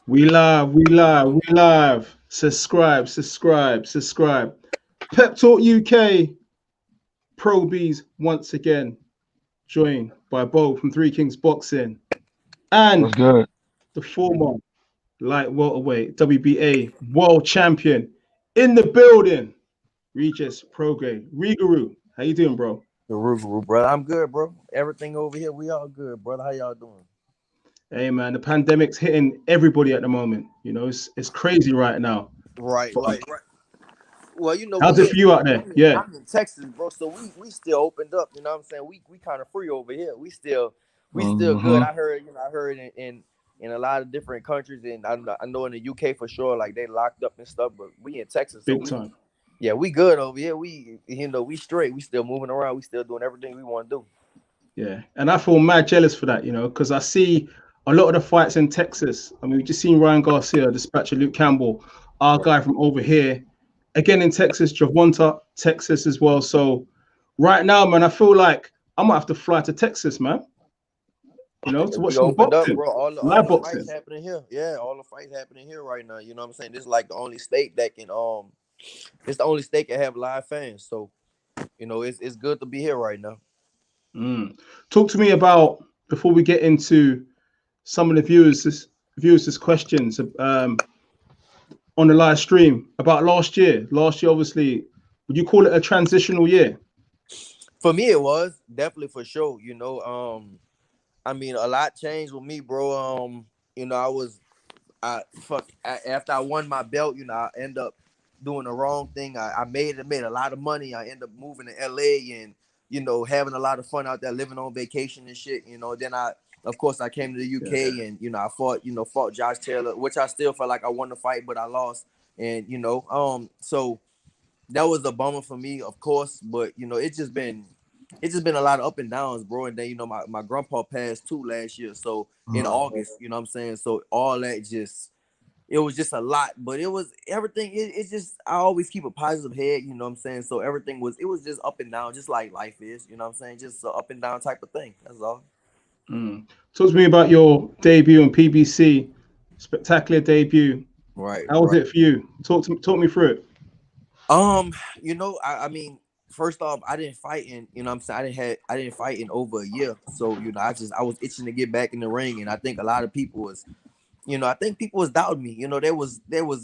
We live, we live, we live. Subscribe, subscribe, subscribe. Pep Talk UK, Pro Beez once again, joined by Bo from Three Kings Boxing What's and good? the former light welterweight WBA world champion in the building, Regis Prograis. Riguru, how you doing, bro? The Roogaroo, brother. I'm good, bro. Everything over here, we all good, brother. How y'all doing? Hey man, the pandemic's hitting everybody at the moment. You know, it's crazy right now. Right, But right. Well, you know, how's it for you out there? Yeah, I'm in Texas, bro. So we still opened up. You know what I'm saying? We kind of free over here. We still good. Mm-hmm. I heard in a lot of different countries, and I know in the UK for sure, like they locked up and stuff. But we in Texas, so big time. we good over here. We straight. We still moving around. We still doing everything we want to do. Yeah, and I feel mad jealous for that, you know, because I see a lot of the fights in Texas. I mean, we just seen Ryan Garcia dispatch of Luke Campbell, our Right. guy from over here, again in Texas, Javonta, Texas as well. So right now, man, I feel like I might have to fly to Texas, man, you know, to We watch some opened up, boxing, bro. All live the fights boxing. happening here. Yeah, all the fights happening here right now. You know what I'm saying? This is like the only state that can it's the only state that have live fans. So, it's good to be here right now. Mm. Talk to me about before we get into some of the viewers' questions on the live stream about last year. Last year, obviously, would you call it a transitional year? For me it was definitely for sure, I mean a lot changed with me, bro. I was after I won my belt, I end up doing the wrong thing. I made a lot of money. I end up moving to LA and having a lot of fun out there, living on vacation and shit. Then of course I came to the Yeah. UK and I fought Josh Taylor, which I still felt like I won the fight, but I lost. And so that was a bummer for me, of course. But it's just been a lot of up and downs, bro. And then my grandpa passed too last year, so in August, you know what I'm saying. So all that just it was just a lot, but it was everything. It's just I always keep a positive head, you know what I'm saying. So everything was just up and down, just like life is, you know what I'm saying. Just a up and down type of thing. That's all. Mm. Talk to me about your debut on PBC, spectacular debut. Right, How was right. it for you? Talk me through it. Um, I mean, first off, I didn't fight in, you know what I'm saying, I didn't fight in over a year. So, I was itching to get back in the ring. And I think a lot of people was, I think people was doubting me. There was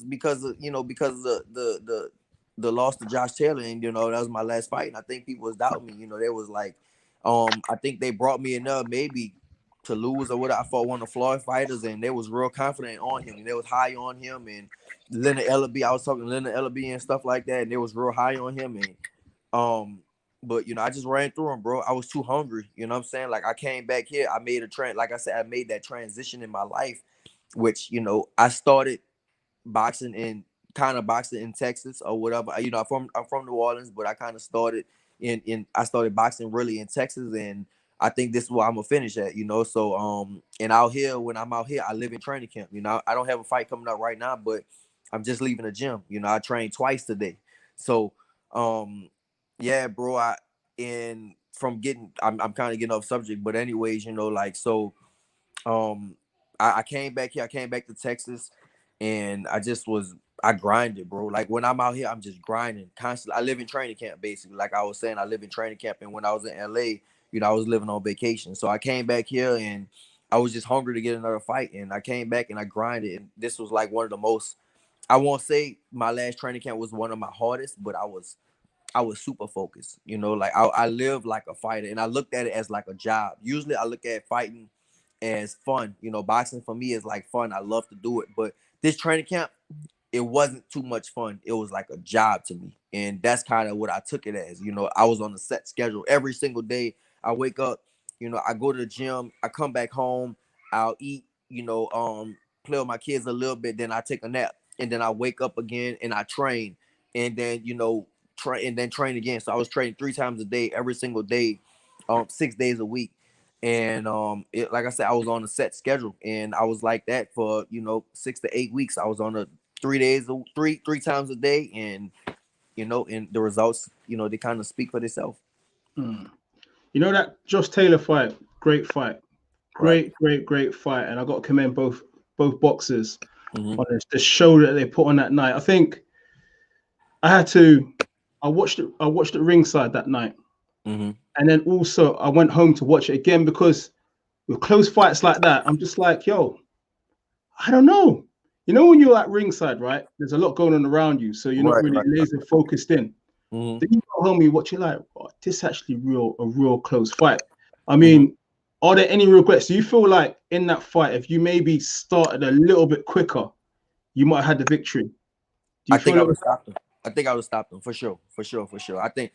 because of, because of the loss to Josh Taylor, and that was my last fight. And I think people was doubting me. There was like, I think they brought me in there maybe to lose or what. I fought one of the Floyd fighters, and they was real confident on him, and they was high on him. And Leonard Ellaby, I was talking to Leonard Ellaby and stuff like that, and they was real high on him. And but I just ran through him, bro. I was too hungry. You know what I'm saying? Like I came back here, I made like I said, I made that transition in my life, which I started boxing in kind of boxing in Texas or whatever. I'm from New Orleans, but I kind of started in I started boxing really in Texas, and I think this is where I'm gonna finish at. So and out here, when I'm out here, I live in training camp. I don't have a fight coming up right now, but I'm just leaving the gym. I trained twice today. So um yeah, bro, I'm kind of getting off subject, but anyways, like so um I came back here, I came back to Texas, and I grinded, bro. Like when I'm out here, I'm just grinding constantly. I live in training camp basically. Like I was saying, I live in training camp, and when I was in LA, I was living on vacation. So I came back here and I was just hungry to get another fight, and I came back and I grinded. And this was like one of the most, I won't say my last training camp was one of my hardest, but I was super focused. Like I live like a fighter, and I looked at it as like a job. Usually I look at fighting as fun. Boxing for me is like fun. I love to do it. But this training camp, it wasn't too much fun. It was like a job to me. And that's kind of what I took it as. I was on a set schedule every single day. I wake up, I go to the gym, I come back home, I'll eat, play with my kids a little bit, then I take a nap. And then I wake up again and I train. And then, train and then train again. So I was training 3 times a day, every single day, 6 days a week. And like I said, I was on a set schedule, and I was like that for 6 to 8 weeks. I was on a 3 days, three times a day, and and the results, they kind of speak for themselves. Mm. You know that Josh Taylor fight, great fight, Right. great fight, and I got to commend both both boxers Mm-hmm. on the show that they put on that night. I think I watched it ringside that night, Mm-hmm. and then also I went home to watch it again because with close fights like that, I'm just like, yo, I don't know. You know, when you're at ringside, right? There's a lot going on around you, so you're not Right, really right. laser focused in. Mm-hmm. Then you go home, you watch it like, oh, this actually a real close fight. I Mm-hmm. mean, are there any regrets? Do you feel like in that fight, if you maybe started a little bit quicker, you might have had the victory? Do I you think feel I it would was? have stopped him. I think I would have stopped him for sure, for sure, for sure. I think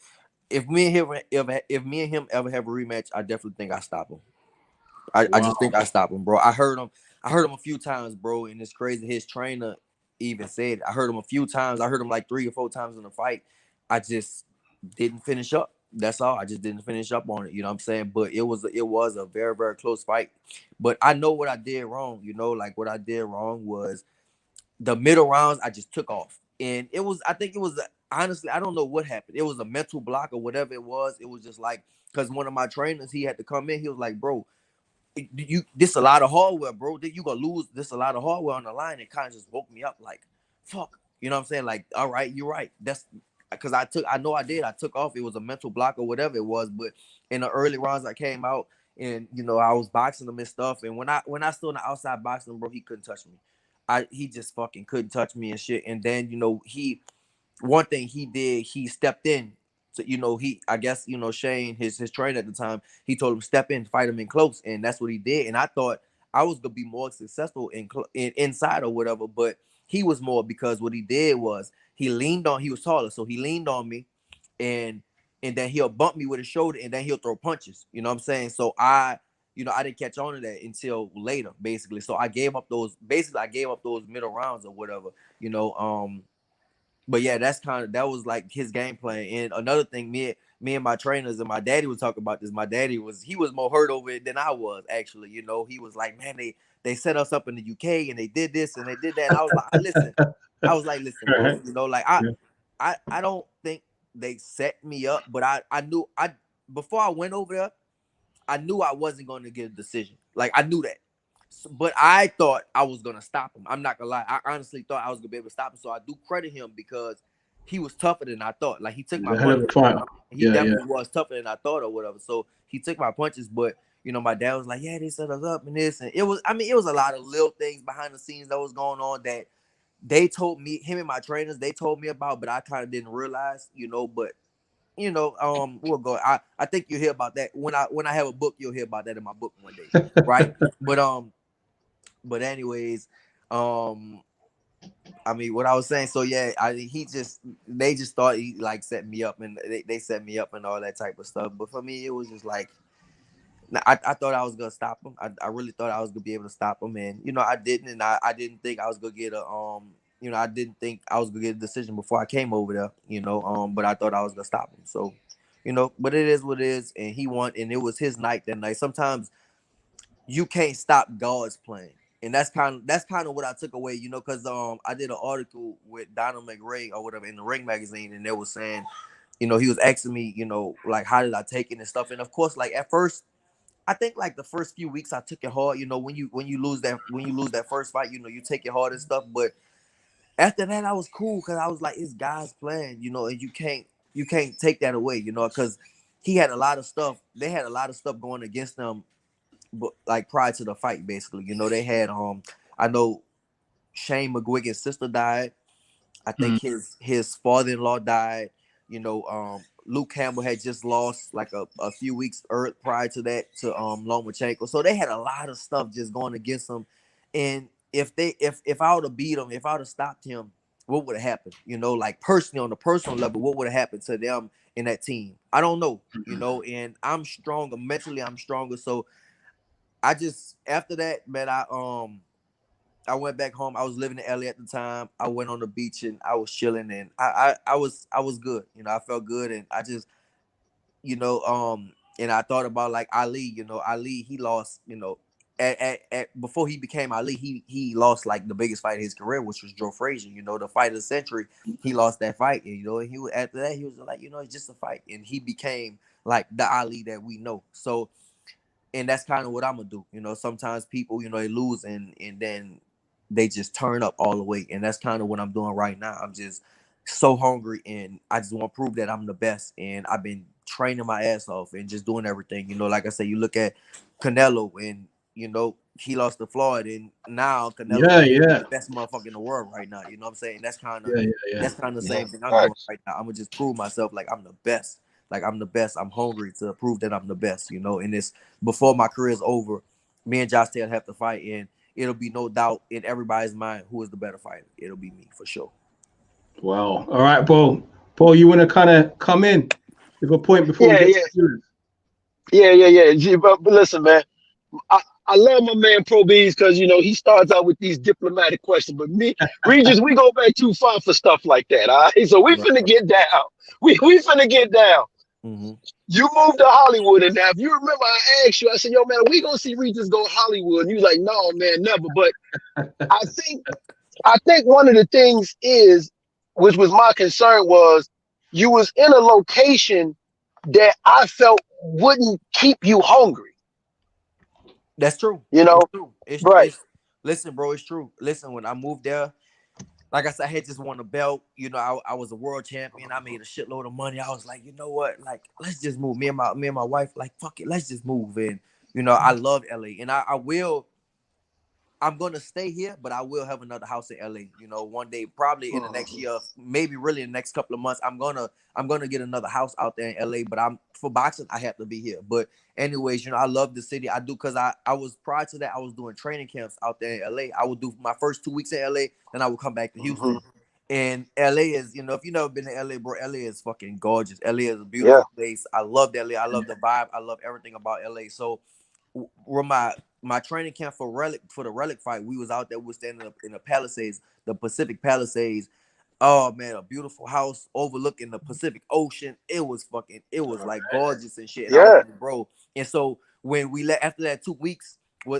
if me and him ever have a rematch, I definitely think I stop him. I Wow. just think I stop him, bro. I heard him a few times, bro, and it's crazy. His trainer even said I heard him a few times. I heard him like 3 or 4 times in the fight. I just didn't finish up. That's all. I just didn't finish up on it. You know what I'm saying? But it was a very, very close fight. But I know what I did wrong. You know, like what I did wrong was the middle rounds. I just took off, and I think it was honestly, I don't know what happened. It was a mental block or whatever it was. It was just like because one of my trainers, he had to come in. He was like, bro, you this a lot of hardware, bro. You gonna lose this a lot of hardware on the line. It kind of just woke me up like, fuck. You know what I'm saying? Like, all right, you're right. That's because I know I did. I took off. It was a mental block or whatever it was. But in the early rounds, I came out and I was boxing him and stuff. And when I stood on the outside boxing him, bro, he couldn't touch me. He just fucking couldn't touch me and shit. And then one thing he did, he stepped in. So I guess Shane, his trainer at the time, he told him step in, fight him in close, and that's what he did. And I thought I was gonna be more successful in inside or whatever, but he was more because what he did was he leaned on. He was taller, so he leaned on me, and then he'll bump me with his shoulder, and then he'll throw punches. You know what I'm saying? So I didn't catch on to that until later, basically. So I gave up those. Basically, I gave up those middle rounds or whatever. You know, but yeah, that was like his game plan. And another thing, me and my trainers and my daddy was talking about this. My daddy was more hurt over it than I was actually. He was like, man, they set us up in the UK and they did this and they did that. And I was like, listen, listen, bro. Right. Like Yeah. I don't think they set me up, but I knew before I went over there, I knew I wasn't going to get a decision. Like I knew that. But I thought I was gonna stop him. I'm not gonna lie. I honestly thought I was gonna be able to stop him. So I do credit him because he was tougher than I thought. Like he took He's my a hell of punches. a fighter. He Yeah, yeah. definitely was tougher than I thought or whatever. So he took my punches, but my dad was like, "Yeah, they set us up and this," and it was. I mean, it was a lot of little things behind the scenes that was going on that they told me, him and my trainers, they told me about, but I kind of didn't realize. But we'll go. I think you'll hear about that when I have a book. You'll hear about that in my book one day, right? But anyways, um, I mean, what I was saying. So yeah, they just thought he like set me up, and they set me up and all that type of stuff. But for me, it was just like I thought I was gonna stop him. I really thought I was gonna be able to stop him, and I didn't, and I didn't think I was gonna get I didn't think I was gonna get a decision before I came over there. But I thought I was gonna stop him. So, but it is what it is, and he won, and it was his night that night. Sometimes you can't stop God's plan. And that's kind of what I took away, because I did an article with Donald McRae or whatever in the Ring magazine, and they were saying, he was asking me, like how did I take it and stuff. And of course, like at first, I think like the first few weeks I took it hard, when you lose that first fight, you take it hard and stuff. But after that, I was cool because I was like, it's God's plan, and you can't take that away, because he had a lot of stuff. They had a lot of stuff going against them, but like prior to the fight, basically, they had I know Shane McGuigan's sister died. I think Mm. his father-in-law died. Luke Campbell had just lost like a few weeks prior to that to Lomachenko. So they had a lot of stuff just going against them. And if I would have beat him, if I would have stopped him, what would have happened? Like personally, on the personal level, what would have happened to them in that team? I don't know. And I'm stronger mentally. I'm stronger. So I just after that, man, I went back home. I was living in LA at the time. I went on the beach and I was chilling, and I was good. I felt good, and I just and I thought about like Ali. Ali, he lost. Before he became Ali, he lost like the biggest fight of his career, which was Joe Frazier. The fight of the century. He lost that fight, and and he was after that he was like, it's just a fight, and he became like the Ali that we know. So, and that's kind of what I'm gonna do. Sometimes people, they lose, and then they just turn up all the way. And that's kind of what I'm doing right now. I'm just so hungry, and I just want to prove that I'm the best. And I've been training my ass off and just doing everything. You know, like I said, you look at Canelo, and you know he lost to Floyd, and now Canelo Yeah, is yeah, the best motherfucker in the world right now. You know what I'm saying? That's kind of yeah, yeah, the Yeah. same thing I'm doing Facts. right now. I'm gonna just prove myself like I'm the best. Like I'm the best. I'm hungry to prove that I'm the best. You know, and it's before my career is over. Me and Josh Taylor have to fight, and it'll be no doubt in everybody's mind who is the better fighter. It'll be me for sure. Wow. All right, Bo. Bo, you want to kind of come in with a point before we Yeah, get yeah, to you? yeah. But listen, man, I love my man Pro Beez because he starts out with these diplomatic questions. But me, Regis, we go back too far for stuff like that. All right, so we Right. finna get down. We finna get down. Mm-hmm. You moved to Hollywood, and now if you remember, I asked you. I said, "Yo, man, we gonna see Regis go Hollywood?" And you was like, "No, man, never." But I think I think one of the things is, which was my concern, was you was in a location that I felt wouldn't keep you hungry. That's true. You It's know, true. right? It's listen, bro. It's true. Listen, when I moved there, like I said, I had just won a belt. You know, I was a world champion. I made a shitload of money. I was like, you know what? Like, let's just move. Me and my wife, like, fuck it, let's just move. And you know, I love LA, and I will. I'm gonna stay here, but I will have another house in LA. You know, one day, probably in the next year, maybe really in the next couple of months, I'm gonna get another house out there in LA. But I'm for boxing, I have to be here. But anyways, you know, I love the city. I do because I was prior to that, I was doing training camps out there in LA. I would do my first 2 weeks in LA, then I would come back to Hmm. Houston. And LA is, you know, if you've never been to LA, bro, LA is fucking gorgeous. LA is a Yeah, beautiful place. I love LA. I love the vibe. I love everything about LA. So where my training camp for the relic fight, we was out there, we was standing up in the Palisades, the Pacific Palisades. Oh man, a beautiful house overlooking the Pacific Ocean. It was like gorgeous and shit. And I was yeah, like, bro. And so when we let after that 2 weeks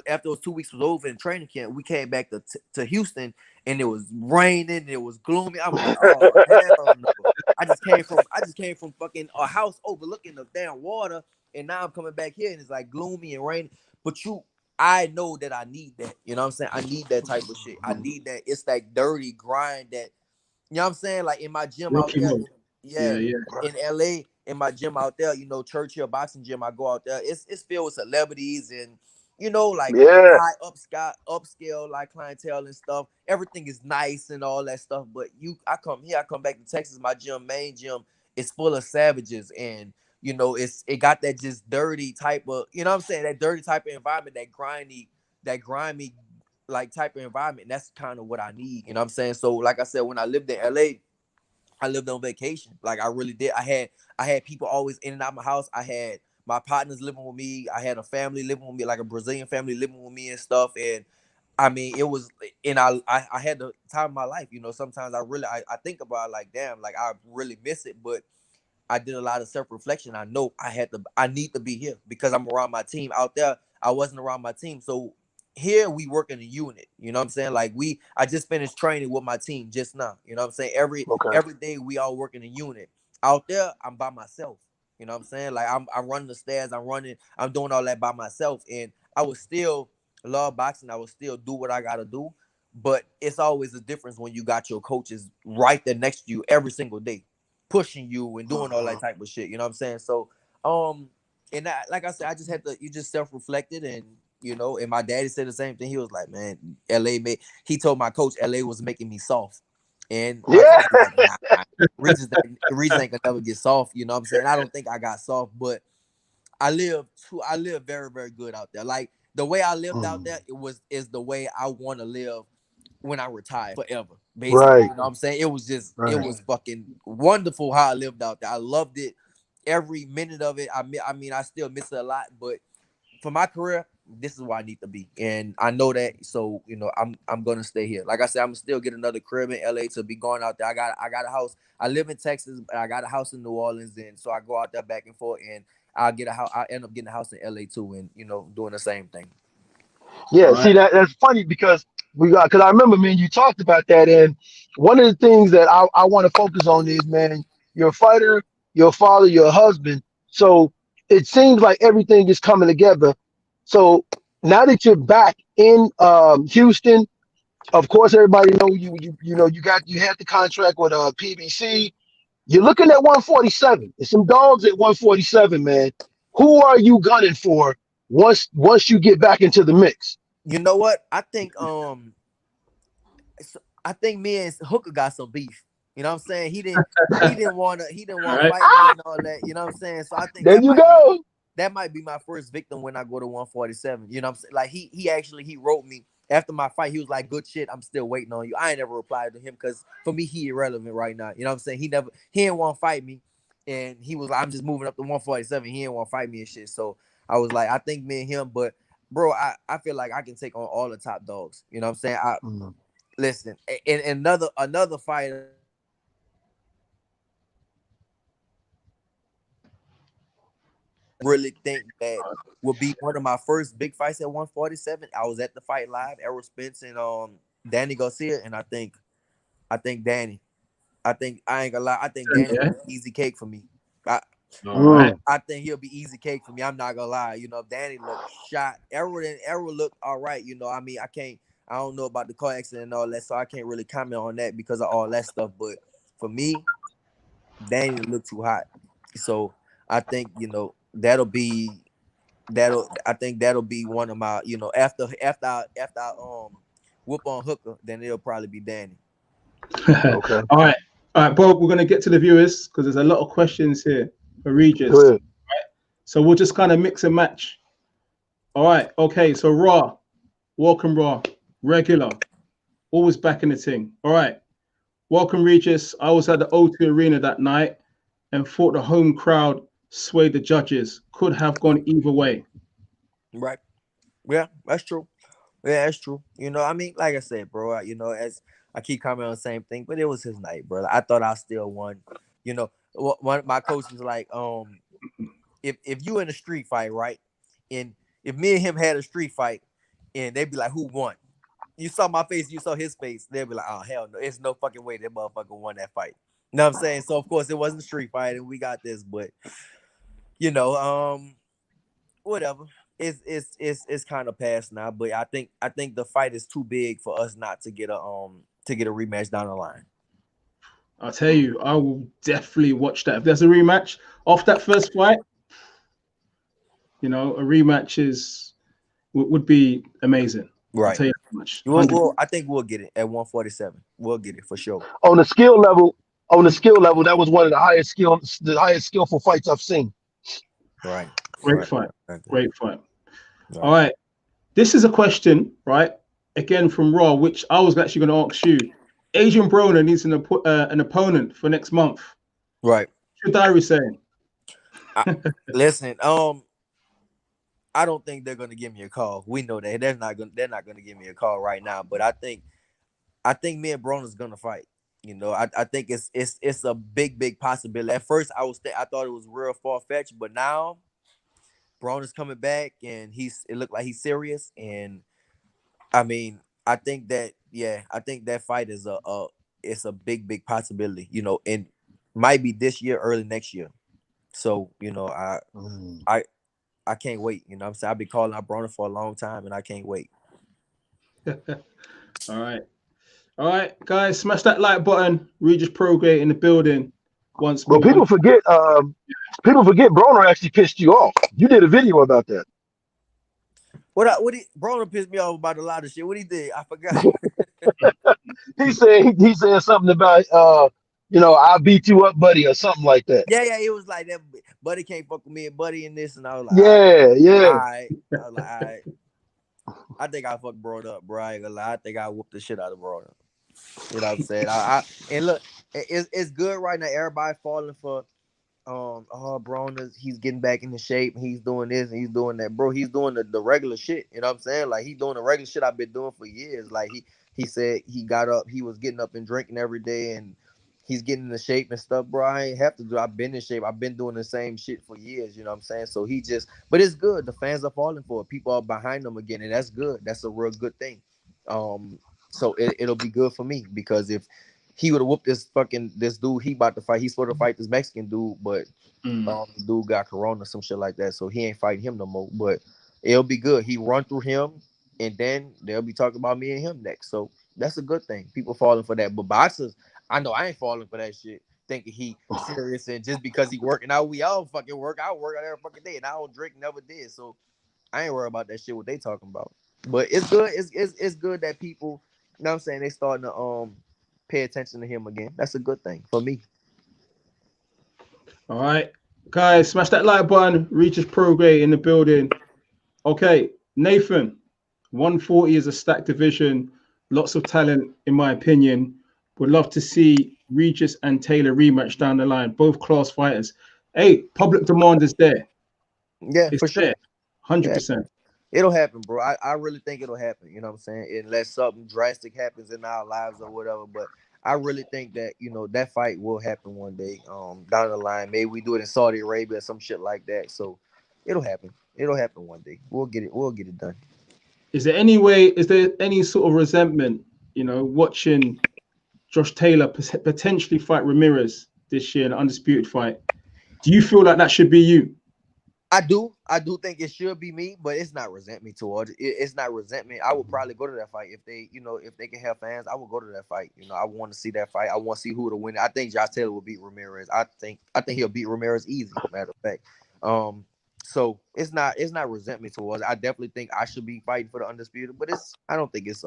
after those 2 weeks was over in training camp, we came back to Houston, and it was raining, it was gloomy. I'm like, oh hell no. I just came from fucking a house overlooking the damn water, and now I'm coming back here and it's like gloomy and rainy. But I know that I need that. You know what I'm saying? I need that type of shit. I need that. It's that dirty grind that, you know what I'm saying? Like in my gym out Rocky there, Mo. yeah, Yeah, yeah. in LA, in my gym out there, you know, Churchill boxing gym, I go out there. It's filled with celebrities and, you know, like yeah, high upscale like clientele and stuff. Everything is nice and all that stuff. But I come back to Texas, my main gym is full of savages, and you know, it got that just dirty type of, you know what I'm saying, that dirty type of environment, that grimy like type of environment. That's kind of what I need. You know what I'm saying? So like I said, when I lived in LA, I lived on vacation. Like I really did. I had people always in and out of my house. I had my partners living with me. I had a family living with me, like a Brazilian family living with me and stuff. And I mean, it was, and I had the time of my life. You know, sometimes I think about it like, damn, like I really miss it. But I did a lot of self-reflection. I know I need to be here because I'm around my team. Out there, I wasn't around my team. So here we work in a unit. You know what I'm saying? Like I just finished training with my team just now. You know what I'm saying? okay, Every day we all work in a unit. Out there, I'm by myself. You know what I'm saying? Like I'm running the stairs, I'm doing all that by myself. And I would still love boxing. I would still do what I gotta do. But it's always a difference when you got your coaches right there next to you every single day, pushing you and doing all that type of shit. You know what I'm saying? So, and like I said, I just had to. You just self-reflected, and you know. And my daddy said the same thing. He was like, "Man, LA made." He told my coach LA was making me soft, and my yeah, coach was like, "Nah, Regis ain't gonna never get soft." You know what I'm saying? I don't think I got soft, but I live very, very good out there. Like the way I lived out there, is the way I want to live when I retire forever. Basically, right, you know what I'm saying? It right. was fucking wonderful how I lived out there. I loved it every minute of it. I mean, I still miss it a lot, but for my career, this is where I need to be, and I know that. So you know, I'm gonna stay here. Like I said, I'm gonna still get another crib in LA to be going out there. I got a house. I live in Texas, but I got a house in New Orleans, and so I go out there back and forth, and I'll get a house. I end up getting a house in LA too, and you know, doing the same thing. Yeah, see Right. that's funny because because I remember, man, you talked about that, and one of the things that I want to focus on is, man, you're a fighter, you're a father, you're a husband. So it seems like everything is coming together. So now that you're back in Houston, Of course, everybody know you know you had the contract with PBC. You're looking at 147. There's some dogs at 147, man. Who are you gunning for once you get back into the mix? You know what? I think me and Hooker got some beef. You know what I'm saying? He didn't want to All right. fight me and all that. You know what I'm saying? So I think There you go. that might be my first victim when I go to 147. You know what I'm saying? Like he wrote me after my fight. He was like, "Good shit. I'm still waiting on you." I ain't never replied to him because for me he irrelevant right now. You know what I'm saying? He didn't want to fight me, and he was like, "I'm just moving up to 147." He didn't want to fight me and shit. So I was like, I think me and him, but bro, I feel like I can take on all the top dogs. You know what I'm saying? Listen, and another fighter really think that would be one of my first big fights at 147. I was at the fight live, Errol Spence and Danny Garcia, and I think Danny. I ain't gonna lie, I think Danny Yeah. will be easy cake for me. I, All right. I think he'll be easy cake for me. I'm not gonna lie. You know, if Danny looked shot, Errol looked all right. You know, I mean, I don't know about the car accident and all that, so I can't really comment on that because of all that stuff. But for me, Danny looked too hot. So I think, I think that'll be one of my, after I whoop on Hooker, then it'll probably be Danny. Okay. All right. All right, Bob, we're going to get to the viewers because there's a lot of questions here for Go Regis. ahead. So we'll just kind of mix and match. All right. Okay. So Raw, welcome Raw, regular, always back in the thing. All right. Welcome Regis. I was at the O2 Arena that night and thought the home crowd swayed the judges. Could have gone either way. Right. Yeah, that's true. Yeah, that's true. You know, I mean, like I said, bro, as I keep commenting on the same thing, but it was his night, bro. I thought I still won. You know, one of my coaches was like, if you in a street fight, right? And if me and him had a street fight and they'd be like, who won? You saw my face, you saw his face, they'd be like, oh hell no, it's no fucking way that motherfucker won that fight. You know what I'm saying? So of course it wasn't a street fight and we got this, but you know, whatever. It's kind of past now, but I think the fight is too big for us not to get a rematch down the line. I'll tell you, I will definitely watch that. If there's a rematch off that first fight, a rematch would be amazing. Right. I'll tell you how much. I think we'll get it at 147. We'll get it for sure. On the skill level, that was one of the highest skillful fights I've seen. Right. Great fight. Great fight. Right. All right. This is a question, right? Again from Raw, which I was actually going to ask you. Adrien Broner needs an opponent for next month. Right. What's your diary saying? Listen, I don't think they're gonna give me a call. We know that they're not gonna give me a call right now. But I think me and Broner's gonna fight. You know, I think it's a big possibility. At first, I thought it was real far fetched, but now Broner's coming back and it looked like he's serious. And I mean, I think that fight is it's a big possibility. You know, and might be this year, early next year. So you know, I can't wait. You know what I'm saying? I've been calling out Broner for a long time and I can't wait. All right. All right, guys, smash that like button. Regis Prograis in the building once more. But people forget Broner actually pissed you off. You did a video about that. Broner pissed me off about a lot of shit. What he did? I forgot. he said something about I beat you up, buddy, or something like that. Yeah, it was like that. Buddy can't fuck with me and Buddy and this, and I was like, yeah. All right. I was like, all right. I think I fucked Broner up, bro. I ain't gonna lie. I think I whooped the shit out of Broner. You know what I'm saying? And look, it's good right now. Everybody falling for Broner. He's getting back into shape. He's doing this and he's doing that, bro. He's doing the regular shit. You know what I'm saying? Like he's doing the regular shit I've been doing for years. Like he said he got up, he was getting up and drinking every day and he's getting into shape and stuff, bro. I ain't have to do. I've been in shape. I've been doing the same shit for years. You know what I'm saying? So but it's good. The fans are falling for it. People are behind them again, and that's good. That's a real good thing. So it'll be good for me because if he would have whooped this dude he about to fight, he's supposed to fight this Mexican dude, but the dude got corona, some shit like that, so he ain't fighting him no more. But it'll be good. He run through him, and then they'll be talking about me and him next. So That's a good thing. People falling for that. But boxers, I know I ain't falling for that shit. Thinking he serious and just because he working out, we all fucking work. I work out every fucking day and I don't drink, never did. So I ain't worried about that shit. What they talking about? But it's good. It's good that people, you know what I'm saying, they starting to pay attention to him again. That's a good thing for me. All right, guys, smash that like button. Regis Prograis in the building. Okay, Nathan, 140 is a stacked division. Lots of talent, in my opinion. Would love to see Regis and Taylor rematch down the line. Both class fighters. Hey, public demand is there. Yeah, It's for sure. there, 100%. Yeah. It'll happen, bro. I really think it'll happen. You know what I'm saying? Unless something drastic happens in our lives or whatever. But I really think that, you know, that fight will happen one day down the line. Maybe we do it in Saudi Arabia or some shit like that. So it'll happen. It'll happen one day. We'll get it done. Is there any sort of resentment, you know, watching Josh Taylor potentially fight Ramirez this year in an undisputed fight? Do you feel like that should be you? I do think it should be me, but it's not resentment towards it. It's not resentment. I would probably go to that fight if they, you know, if they can have fans. I would go to that fight. You know, I want to see that fight. I want to see who to win. I think Josh Taylor will beat Ramirez. I think he'll beat Ramirez easy. Matter of fact, so it's not resentment towards it. I definitely think I should be fighting for the undisputed, but I don't think it's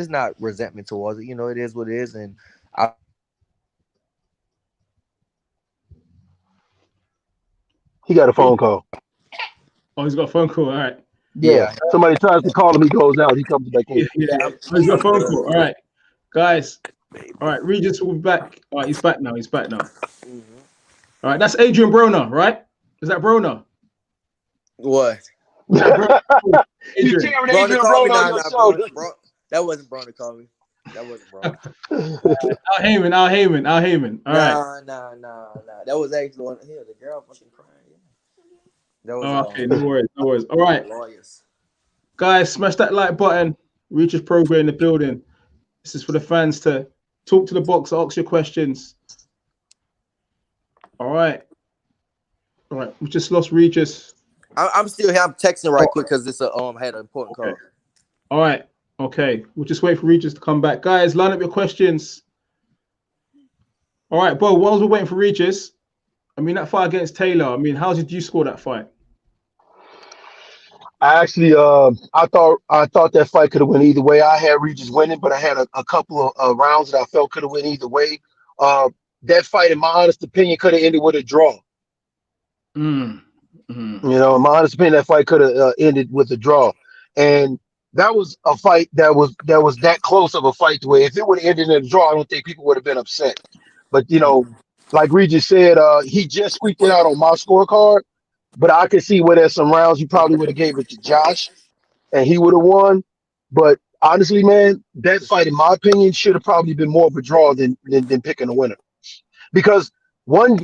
not resentment towards it. You know, it is what it is, and He got a phone call. Oh, he's got a phone call. All right. Yeah. Somebody tries to call him. He goes out. He comes back in. Yeah. Oh, he's got a phone call. All right, guys. All right, Regis will be back. All right, he's back now. Mm-hmm. All right, that's Adrien Broner, right? Is that Broner? What? You carried Adrien Broner on your shoulder. Bro, that wasn't Broner calling me. That wasn't Broner. Al Heyman. All right. Nah. That was actually one here. The girl fucking crying. That was okay, no worries. All right, lawyers. Guys, smash that like button. Regis Prograis in the building. This is for the fans to talk to the box, ask your questions. All right. We just lost Regis. I'm still here. I'm texting right quick because it's had an important call. All right. Okay. We'll just wait for Regis to come back. Guys, line up your questions. All right, Bo, while we're waiting for Regis, I mean, that fight against Taylor, I mean, how did you score that fight? I actually, I thought that fight could have went either way. I had Regis winning, but I had a couple of rounds that I felt could have went either way. That fight, in my honest opinion, could have ended with a draw. You know, in my honest opinion, that fight could have ended with a draw, and that was a fight that was that close of a fight to where if it would have ended in a draw, I don't think people would have been upset. But you know, like Regis said, he just squeaked it out on my scorecard. But I could see where there's some rounds you probably would have gave it to Josh, and he would have won. But honestly, man, that fight, in my opinion, should have probably been more of a draw than picking a winner, because one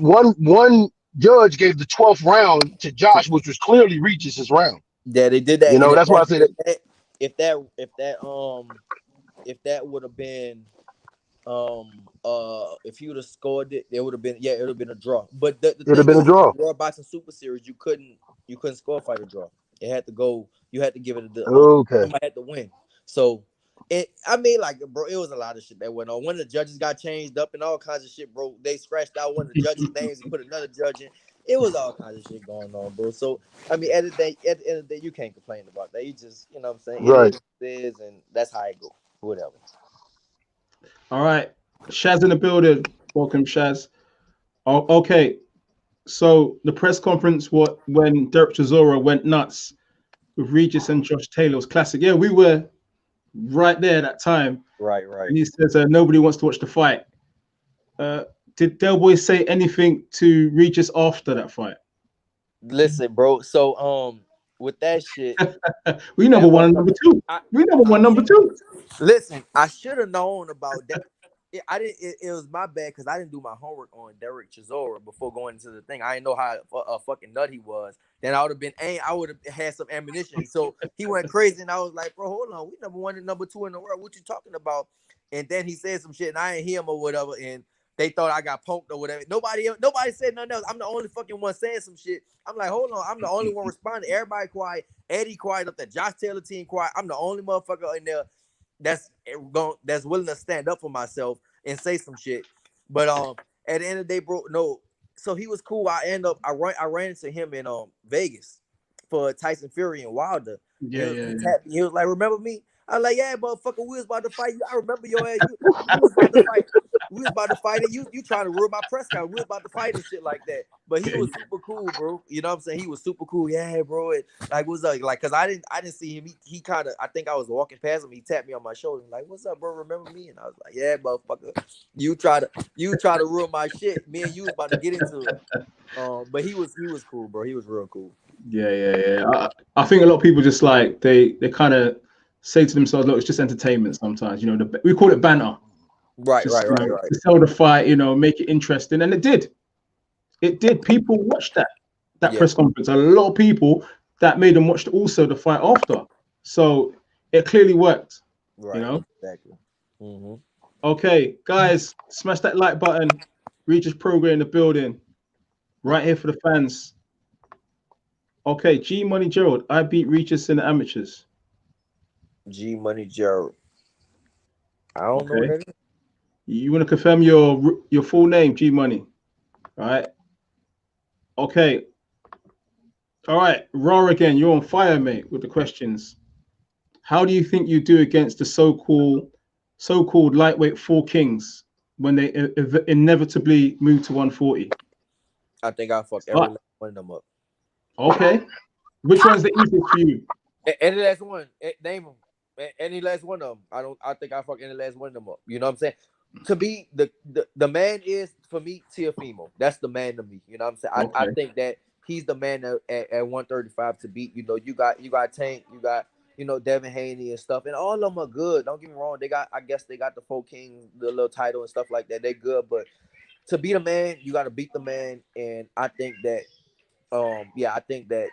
judge gave the 12th round to Josh, which was clearly Regis's round. Yeah, they did that. You know, that's why I said if that would have been if he would have scored it, it would have been it would have been a draw. But the it would have been a draw. World Boxing Super Series, you couldn't score a fight a draw. It had to go. You had to give it somebody had to win. So I mean, like, bro, it was a lot of shit that went on. One of the judges got changed up and all kinds of shit, bro. They scratched out one of the judges' names and put another judge in. It was all kinds of shit going on, bro. So I mean, at the end of the day, you can't complain about that. You just, you know what I'm saying? Right. It is, and that's how it go. Whatever. All right. Shaz in the building. Welcome, Shaz. Oh, okay. So the press conference when Derek Chisora went nuts with Regis and Josh Taylor was classic. Yeah, we were right there at that time. Right. And he says nobody wants to watch the fight. Did Del Boy say anything to Regis after that fight? Listen, bro. So with that shit, we number one and number two. We number one, number two. Listen, I should have known about that. It was my bad because I didn't do my homework on Derek Chisora before going into the thing. I didn't know how a fucking nut he was. Then I would have had some ammunition. So he went crazy, and I was like, bro, hold on, we number one and number two in the world. What you talking about? And then he said some shit, and I didn't hear him or whatever. And they thought I got punked or whatever. Nobody said nothing else. I'm the only fucking one saying some shit. I'm like, hold on, I'm the only one responding. Everybody quiet. Eddie quiet up there. Josh Taylor team quiet. I'm the only motherfucker in there that's willing to stand up for myself and say some shit. But at the end of the day, bro, no. So he was cool. I ran into him in Vegas for Tyson Fury and Wilder. Yeah, And yeah, he yeah. tapped me. He was like, "Remember me?" I was like, "Yeah, motherfucker, we was about to fight you. I remember your ass. You was about to fight. We was about to fight it. You trying to ruin my press card. We was about to fight and shit like that." But he was super cool, bro. You know what I'm saying? He was super cool. Yeah, bro. And like, what's up? Like, cause I didn't see him. He kind of, I think I was walking past him. He tapped me on my shoulder. Like, what's up, bro? Remember me? And I was like, yeah, motherfucker. You try to ruin my shit. Me and you was about to get into it. But he was cool, bro. He was real cool. Yeah, yeah, yeah. I think a lot of people just like they kind of say to themselves, "Look, it's just entertainment." Sometimes, you know, we call it banter, Right, just you know, right. to sell the fight, you know, make it interesting, and it did. It did. People watched that Yeah, press conference. A lot of people that made them watch also the fight after. So it clearly worked. You right. know. Exactly. Mm-hmm. Okay, guys, smash that like button. Regis Prograis in the building, right here for the fans. Okay, G Money Gerald, I beat Regis in the amateurs. G Money Gerald. I don't know what Okay, that is. you want to confirm your full name, G Money? All right. Okay. All right. Raw again. You're on fire, mate, with the questions. How do you think you do against the so-called lightweight four kings when they inevitably move to 140? I think I fucked every Ah, last one of them up. okay. Which one's the easiest for you? Any last one, name them. Any last one of them. I think I fucked any last one of them up. You know what I'm saying? To be the man is for me Teofimo. That's the man to me. You know what I'm saying? I Okay. think that he's the man at 135 to beat. You know, you got Tank, you got Devin Haney and stuff, and all of them are good. Don't get me wrong. I guess they got the Four Kings, the little title and stuff like that. They good, but to beat a man, you got to beat the man, and I think that yeah, I think that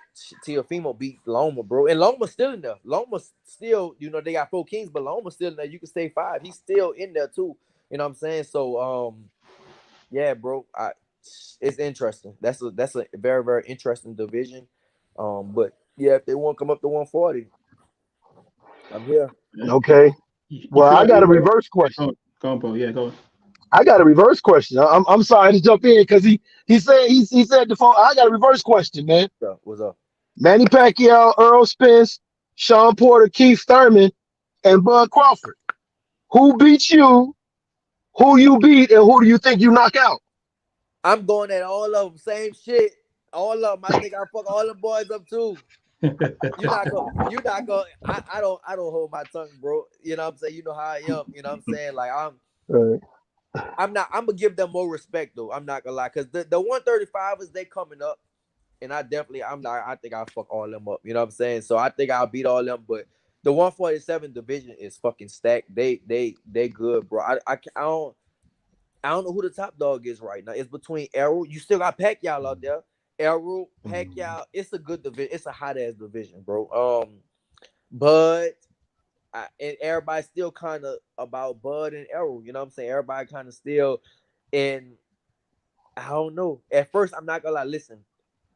Teofimo beat Loma, bro. And Loma's still in there. Loma's still, they got Four Kings, but Loma's still in there. You can say five. He's still in there too. You know what I'm saying? So yeah, bro. It's interesting. That's a very, very interesting division. But yeah, if they want to come up to 140, I'm here. Yeah. Okay. You Well, feel I like got you a reverse question. go on, bro. Yeah, go on. I got a reverse question. I'm sorry to jump in because he said the phone. I got a reverse question, man. So, what's up? Manny Pacquiao, Earl Spence, Sean Porter, Keith Thurman, and Bud Crawford. Who beat you? Who you beat, and who do you think you knock out? I'm going at all of them. Same shit. All of them. I think I fuck all them boys up too. You're not going. I don't hold my tongue, bro. You know what I'm saying? You know how I am. You know what I'm saying? Like Right. I'm not. I'm gonna give them more respect though. I'm not gonna lie, cause the 135 is they coming up, and I definitely I'm not. I think I'll fuck all them up. You know what I'm saying? So I think I'll beat all them, but the 147 division is fucking stacked. They good, bro. I don't know who the top dog is right now. It's between Errol. You still got Pacquiao out there. Errol, Pacquiao. It's a good division. It's a hot ass division, bro. But and everybody still kind of about Bud and Errol. You know what I'm saying? Everybody kind of still in. I don't know. At first, I'm not gonna lie. Listen,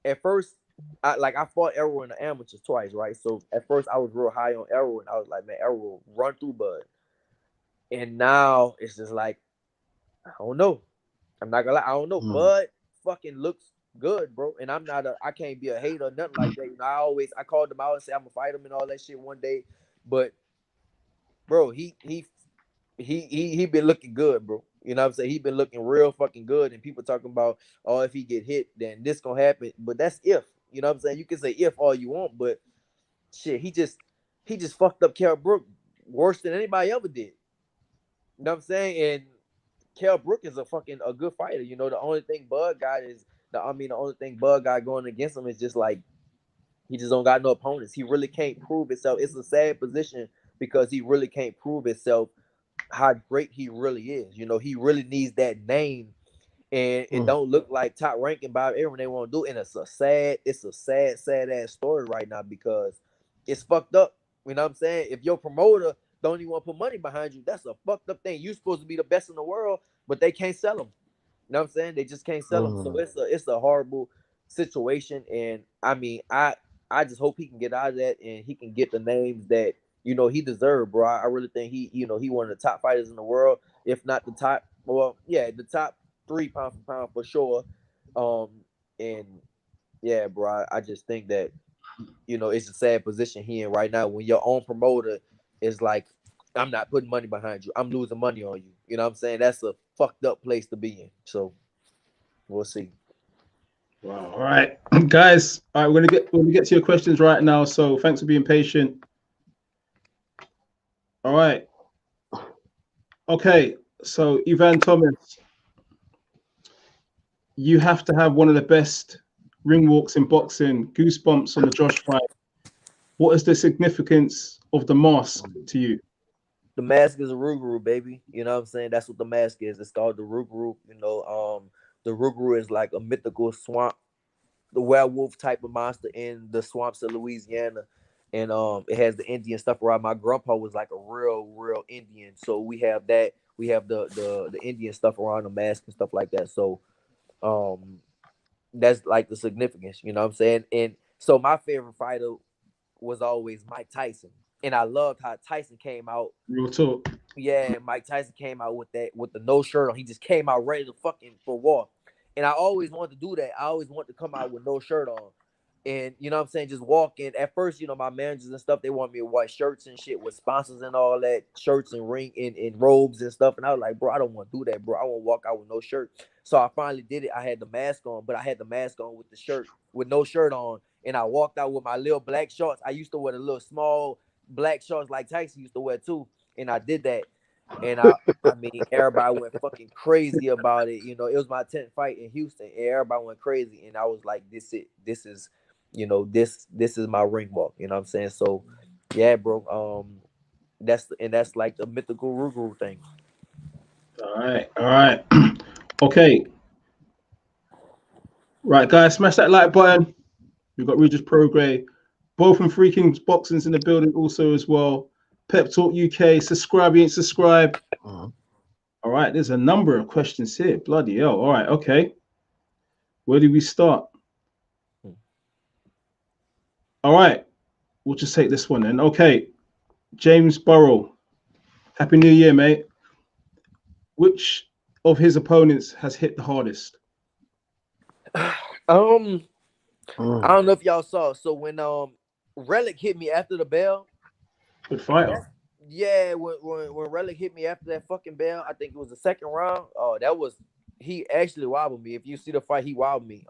at first, I fought Errol in the amateurs twice, right? So at first, I was real high on Errol, and I was like, man, Errol run through Bud. And now it's just like I don't know. I'm not gonna lie. I don't know. Mm. Bud fucking looks good, bro. And I can't be a hater or nothing like that. I called him out and said I'm gonna fight him and all that shit one day. But bro, he been looking good, bro. You know what I'm saying? He been looking real fucking good. And people talking about, oh, if he get hit, then this gonna happen. But that's if. You know what I'm saying? You can say if all you want, but shit, he just fucked up Kell Brook worse than anybody ever did. You know what I'm saying? And Kell Brook is a good fighter. The only thing Bud got is the only thing Bud got going against him is just like he just don't got no opponents. He really can't prove himself. It's a sad position because he really can't prove himself how great he really is. He really needs that name, and it Mm. don't look like top ranking by everyone they want to do. And it's a sad ass story right now because it's fucked up. You know what I'm saying? If your promoter don't even want to put money behind you, that's a fucked up thing. You supposed to be the best in the world, but they can't sell them. You know what I'm saying? They just can't sell them. So Mm. it's a horrible situation. And I mean, I just hope he can get out of that and he can get the names that you know, he deserved, bro. I really think he, you know, he one of the top fighters in the world, if not the top. Well, yeah, the top 3 pound for pound for sure. Um, and yeah, bro, I just think that, you know, it's a sad position he in right now when your own promoter is like, I'm not putting money behind you. I'm losing money on you. You know what I'm saying? That's a fucked up place to be in. So we'll see. Wow. All right, guys. All right, we're gonna get to your questions right now. So thanks for being patient. All right. Okay. So Ivan Thomas, you have to have one of the best ring walks in boxing. Goosebumps on the Josh fight. What is the significance of the mask to you? The mask is a Ruguru, baby. You know what I'm saying? That's what the mask is. It's called the Ruguru. You know, the Ruguru is like a mythical swamp, the werewolf type of monster in the swamps of Louisiana. And it has the Indian stuff around. My grandpa was like a real Indian. So we have that. We have the Indian stuff around the mask and stuff like that. So um that's like the significance, you know what I'm saying? And so my favorite fighter was always Mike Tyson. And I loved how Tyson came out. Real talk. Yeah, Mike Tyson came out with that, with the no shirt on. He just came out ready to fucking for war. And I always wanted to do that. I always wanted to come out with no shirt on. And you know what I'm saying, just walking. At first, you know, my managers and stuff, they want me to wear shirts and shit with sponsors and all that, shirts and ring and robes and stuff. And I was like, bro, I don't want to do that, bro. I want to walk out with no shirt. So I finally did it. I had the mask on, but I had the mask on with the shirt, with no shirt on. And I walked out with my little black shorts. I used to wear the little small black shorts like Tyson used to wear too. And I did that. And I mean, everybody went fucking crazy about it. You know, it was my 10th fight in Houston, and everybody went crazy. And I was like, this is, you know, this is my ring walk. You know what I'm saying? So, yeah, bro. That's like the mythical Rugu thing. All right. All right. Okay. Right, guys. Smash that like button. We've got Regis Prograis, both from Freaking Boxing's in the building also as well. Pep Talk UK. Subscribe, you ain't subscribed. All right, there's a number of questions here. Bloody hell. All right, okay. Where do we start? All right, we'll just take this one then. Okay, James Burrow. Happy New Year, mate. Which of his opponents has hit the hardest? I don't know if y'all saw. So when Relic hit me after the bell, Good fighter. yeah, when Relic hit me after that fucking bell, I think it was the second round. Oh, that was, he actually wobbled me. If you see the fight, he wobbled me.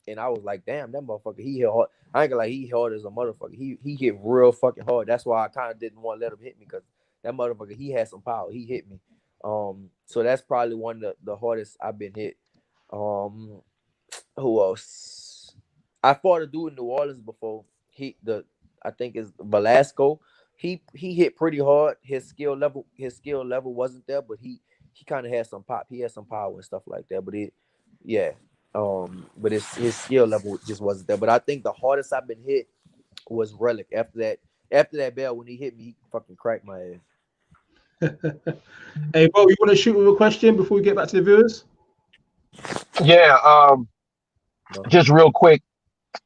And I was like, damn, that motherfucker, he hit hard. I ain't gonna lie, he hit hard as a motherfucker. He hit real fucking hard. That's why I kind of didn't want to let him hit me, because that motherfucker, he had some power. He hit me. So that's probably one of the hardest I've been hit. Who else? I fought a dude in New Orleans before. I think it's Velasco. He hit pretty hard. His skill level wasn't there, but he kind of had some pop. He had some power and stuff like that. But yeah. But his skill level just wasn't there. But I think the hardest I've been hit was Relic. After that bell, when he hit me, he fucking cracked my ass. Hey, Bo, you want to shoot with a question before we get back to the viewers? Yeah, No. just real quick.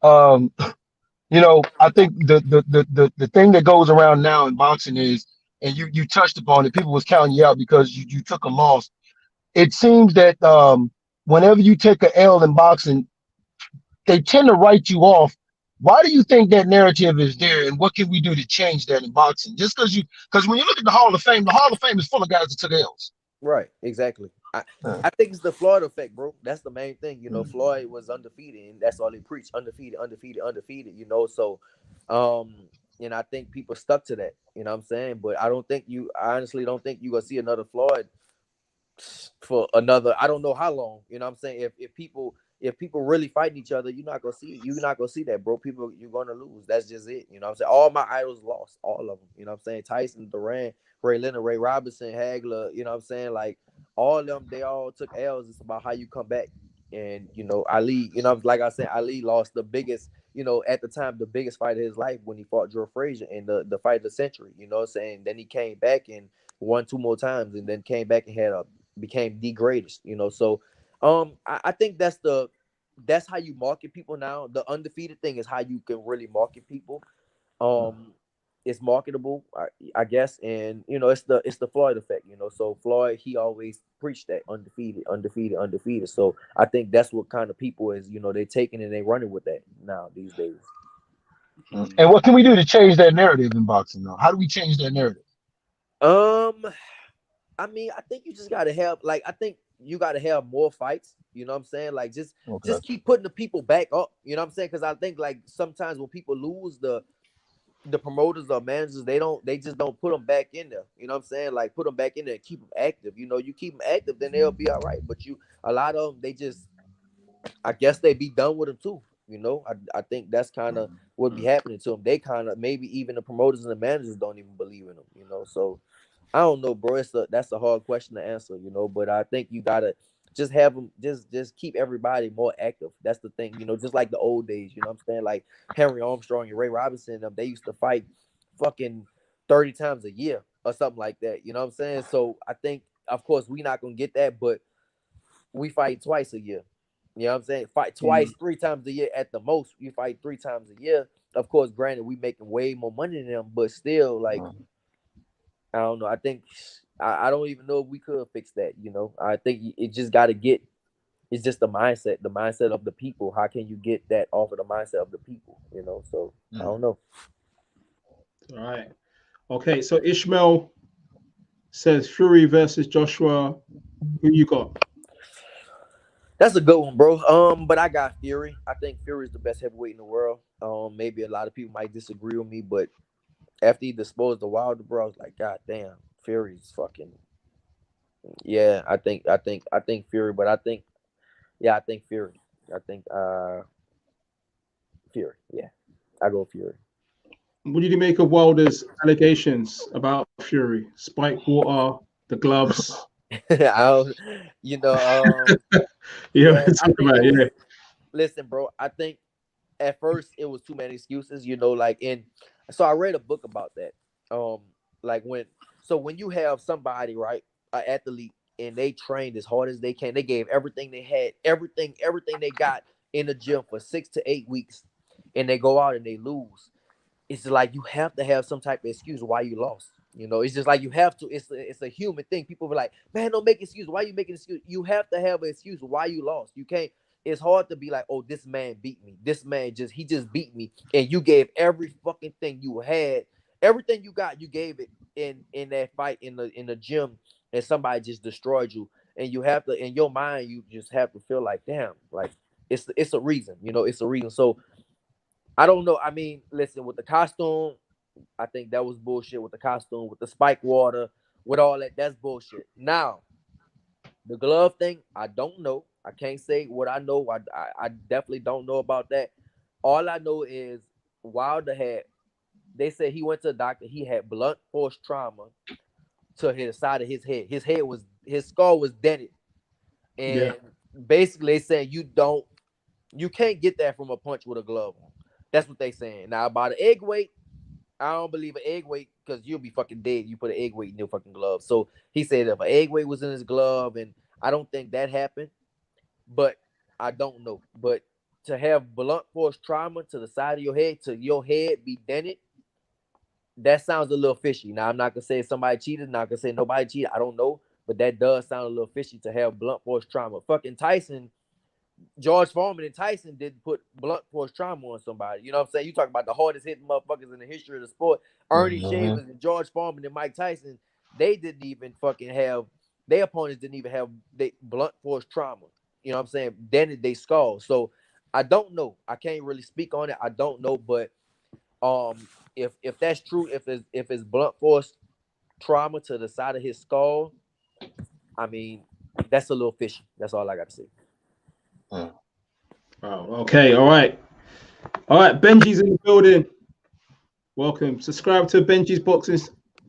Um, I think the thing that goes around now in boxing is, and you touched upon it, people was counting you out because you took a loss. It seems that whenever you take a L in boxing, they tend to write you off. Why do you think that narrative is there, and what can we do to change that in boxing? Because when you look at the Hall of Fame is full of guys that took L's. Right, exactly. I think it's the Floyd effect, bro. That's the main thing. You know, Floyd was undefeated, and that's all he preached: undefeated, undefeated, undefeated. You know, so and I think people stuck to that. You know what I'm saying? But I honestly don't think you're gonna see another Floyd for another, I don't know how long. You know what I'm saying? If people really fighting each other, you're not gonna see that, bro. You're gonna lose. That's just it. You know what I'm saying? All my idols lost, all of them. You know what I'm saying? Tyson, Duran, Ray Leonard, Ray Robinson, Hagler, you know what I'm saying? Like all of them, they all took L's. It's about how you come back. And Ali, like I said, Ali lost the biggest, at the time, the biggest fight of his life when he fought Joe Frazier in the fight of the century. You know what I'm saying? Then he came back and won two more times, and then came back and became the greatest. So I think that's how you market people now. The undefeated thing is how you can really market people. it's marketable, I guess, and you know, it's the Floyd effect, you know. So Floyd, he always preached that undefeated, undefeated, undefeated. So I think that's what kind of people is, you know, they taking and they running with that now these days. And what can we do to change that narrative in boxing now? How do we change that narrative? I mean, I think you just gotta have, like, I think you gotta have more fights. You know what I'm saying? Like, just keep putting the people back up. You know what I'm saying? Because I think, like, sometimes when people lose, the promoters or managers, they just don't put them back in there. You know what I'm saying? Like, put them back in there and keep them active. You know, you keep them active, then they'll be all right. But a lot of them, they just, I guess they be done with them too. You know, I think that's kind of what be happening to them. They kind of, maybe even the promoters and the managers don't even believe in them. You know, so I don't know, bro. That's a hard question to answer. You know, but I think you gotta just have them, just keep everybody more active. That's the thing. You know, just like the old days. You know what I'm saying? Like Henry Armstrong and Ray Robinson, they used to fight fucking 30 times a year or something like that. You know what I'm saying? So I think, of course, we not gonna get that, but we fight twice a year. You know what I'm saying? Fight twice, 3 times a year at the most. You fight 3 times a year. Of course, granted, we making way more money than them, but still, like, I don't know. I think I don't even know if we could fix that. You know, I think it just got to get. It's just the mindset of the people. How can you get that off of the mindset of the people? You know, so I don't know. All right. Okay, so Ishmael says Fury versus Joshua. Who you got? That's a good one, bro. But I got Fury. I think Fury is the best heavyweight in the world. Maybe a lot of people might disagree with me, but after he disposed the Wilder, bro, I was like, God damn, Fury's fucking. Yeah, I think Fury, but I think Fury. I think Fury. Yeah, I go Fury. What did you make of Wilder's allegations about Fury? Spike water, the gloves. You know, Yeah, yeah, I talk think about it was. it, Listen, bro, I think at first it was too many excuses. You know, like so I read a book about that. Like when you have somebody, right, an athlete, and they trained as hard as they can, they gave everything they had, everything they got in the gym for 6 to 8 weeks, and they go out and they lose. It's like you have to have some type of excuse why you lost. You know, it's just like you have to. It's a human thing. People be like, man, don't make excuses. Why you making excuse? You have to have an excuse why you lost. You can't. It's hard to be like, oh, this man beat me. This man he just beat me, and you gave every fucking thing you had, everything you got, you gave it in that fight in the gym, and somebody just destroyed you. And you have to, in your mind, you just have to feel like, damn, like it's a reason. You know, it's a reason. So I don't know. I mean, listen, with the costume, I think that was bullshit with the costume, with the spike water, with all that. That's bullshit. Now, the glove thing, I don't know. I can't say what I know. I definitely don't know about that. All I know is Wilder they said he went to the doctor. He had blunt force trauma to his side of his head. His skull was dented. yeah. And basically they saying you can't get that from a punch with a glove on. That's what they saying. Now about an egg weight, I don't believe an egg weight because you'll be fucking dead. You put an egg weight in your fucking glove. So he said if an egg weight was in his glove, and I don't think that happened, but I don't know. But to have blunt force trauma to the side of your head, to your head be dented, that sounds a little fishy. Now I'm not gonna say somebody cheated, not gonna say nobody cheated. I don't know, but that does sound a little fishy to have blunt force trauma. Fucking Tyson. George Foreman and Tyson didn't put blunt force trauma on somebody. You know what I'm saying? You talk about the hardest hitting motherfuckers in the history of the sport. Ernie Shavers and George Foreman and Mike Tyson, they didn't even fucking have, their opponents didn't even have blunt force trauma. You know what I'm saying? Then they skull. So I don't know. I can't really speak on it. I don't know. But if that's true, if it's blunt force trauma to the side of his skull, I mean, that's a little fishy. That's all I got to say. Oh, okay. All right. Benji's in the building. Welcome. Subscribe to Benji's Boxing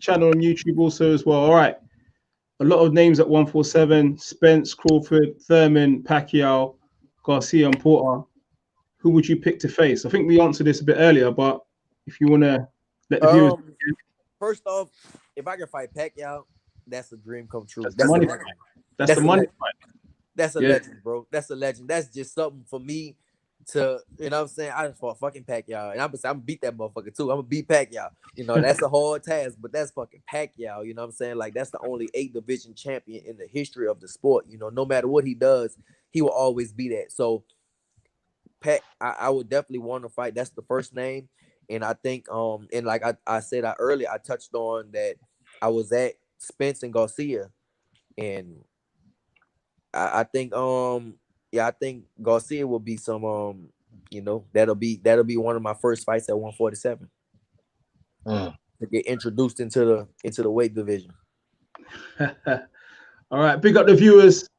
channel on YouTube also as well. All right. A lot of names at 147. Spence, Crawford, Thurman, Pacquiao, Garcia, and Porter. Who would you pick to face? I think we answered this a bit earlier, but if you want to let the viewers. First off, if I can fight Pacquiao, that's a dream come true. That's the money fight. That's the money fight. That's a legend, bro. That's a legend. That's just something for me. to, you know what I'm saying? I just fought fucking Pacquiao. And I'm gonna beat that motherfucker too. I'm gonna beat Pacquiao. You know, that's a hard task, but that's fucking Pacquiao. You know what I'm saying? Like, that's the only 8 division champion in the history of the sport. You know, no matter what he does, he will always be that. So I would definitely want to fight. That's the first name. And I think and like I said earlier, I touched on that I was at Spence and Garcia, and I think I think Garcia will be some you know, that'll be one of my first fights at 147 to get introduced into the weight division. All right, big up the viewers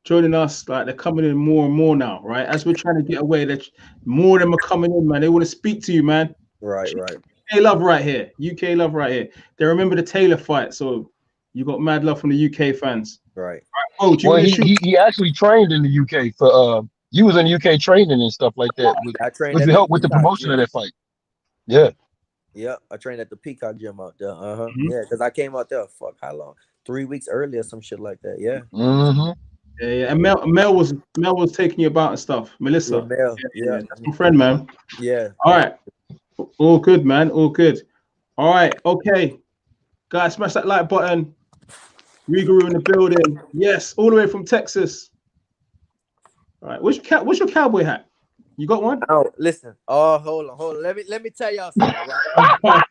joining us. Like, they're coming in more and more now, right? As we're trying to get away, that more of them are coming in, man. They want to speak to you, man. Right. UK love right here. UK love right here. They remember the Taylor fight, so you got mad love from the UK fans. Right. Oh, do you want to shoot? He actually trained in the UK for you was in the UK training and stuff like that I trained with at the the help with the Peacock promotion gym. of that fight. Yeah. Yeah, I trained at the Peacock gym out there. Yeah, because I came out there, fuck, how long? 3 weeks earlier, some shit like that. Yeah. Yeah. And Mel was taking you about and stuff. Melissa. Yeah, Mel. Yeah. That's my friend, man. Yeah. All right. All good, man. All good. All right. Okay. Guys, smash that like button. Riguru in the building. Yes, all the way from Texas. All right. What's your cowboy hat? You got one? Oh, listen. Oh, hold on. Let me tell y'all something. Right?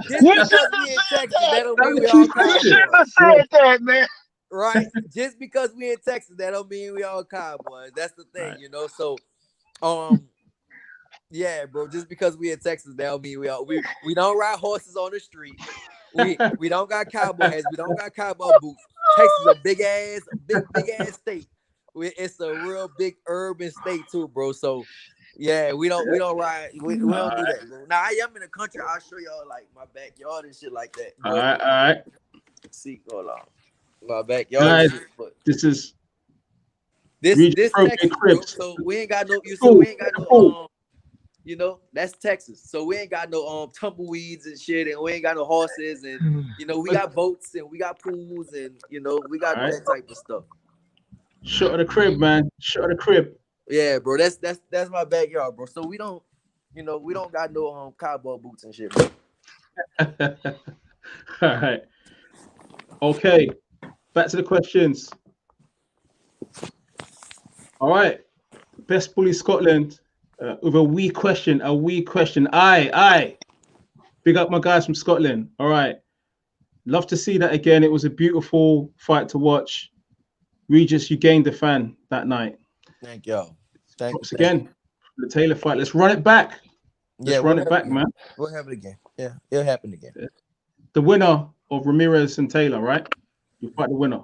Just because we in Texas, that don't mean we all cowboys. You shouldn't have said that, man. Right? Just because we in Texas, that don't mean we all cowboys. That's the thing, you know. So, yeah, bro. Just because we in Texas, that don't mean we don't ride horses on the street. We don't got cowboy hats. We don't got cowboy boots. Texas is a big ass state. It's a real big urban state too, bro. So yeah, we don't ride. We don't do that, bro. Now I am in the country. I'll show y'all like my backyard and shit like that. All right. See, hold on. My backyard. Guys, shit, but this Texas, bro. So we ain't got no. We ain't got no. You know, that's Texas. So we ain't got no tumbleweeds and shit, and we ain't got no horses, and you know, we got boats and we got pools, and you know, we got that type of stuff. Short of the crib, man. Short of the crib. Yeah, bro. That's my backyard, bro. So we don't, you know, we don't got no cowboy boots and shit, bro. All right. Okay. Back to the questions. All right. Best bully Scotland. With a wee question. Aye. Big up my guys from Scotland. All right. Love to see that again. It was a beautiful fight to watch. Regis, you gained a fan that night. Thank y'all. Thanks again for the Taylor fight. Let's run it back. Let's run it back, man. We'll have it again. Yeah, it'll happen again. The winner of Ramirez and Taylor, right? You fight the winner.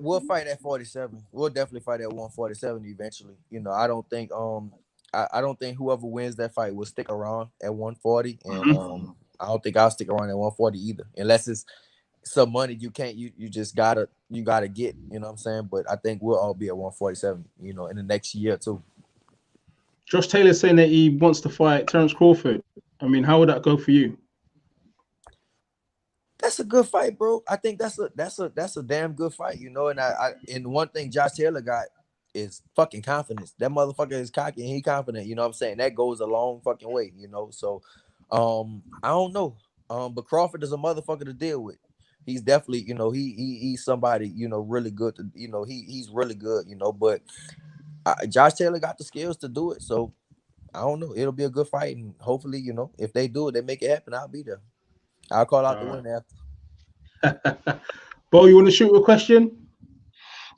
We'll fight at 47. We'll definitely fight at 147 eventually. You know, I don't think I don't think whoever wins that fight will stick around at 140, and I don't think I'll stick around at 140 either, unless it's some money you just gotta get, you know what I'm saying? But I think we'll all be at 147, you know, in the next year too. Josh Taylor saying that he wants to fight Terence Crawford. I mean, how would that go for you? That's a good fight, bro. I think that's a damn good fight, you know. And and one thing Josh Taylor got is fucking confidence. That motherfucker is cocky and he confident, you know what I'm saying? That goes a long fucking way, you know. So I don't know. But Crawford is a motherfucker to deal with. He's definitely, you know, he's somebody, you know, really good to, you know, he's really good, you know, but Josh Taylor got the skills to do it. So I don't know. It'll be a good fight, and hopefully, you know, if they do it, they make it happen, I'll be there. I'll call out the winner after. Bo, you want to shoot a question?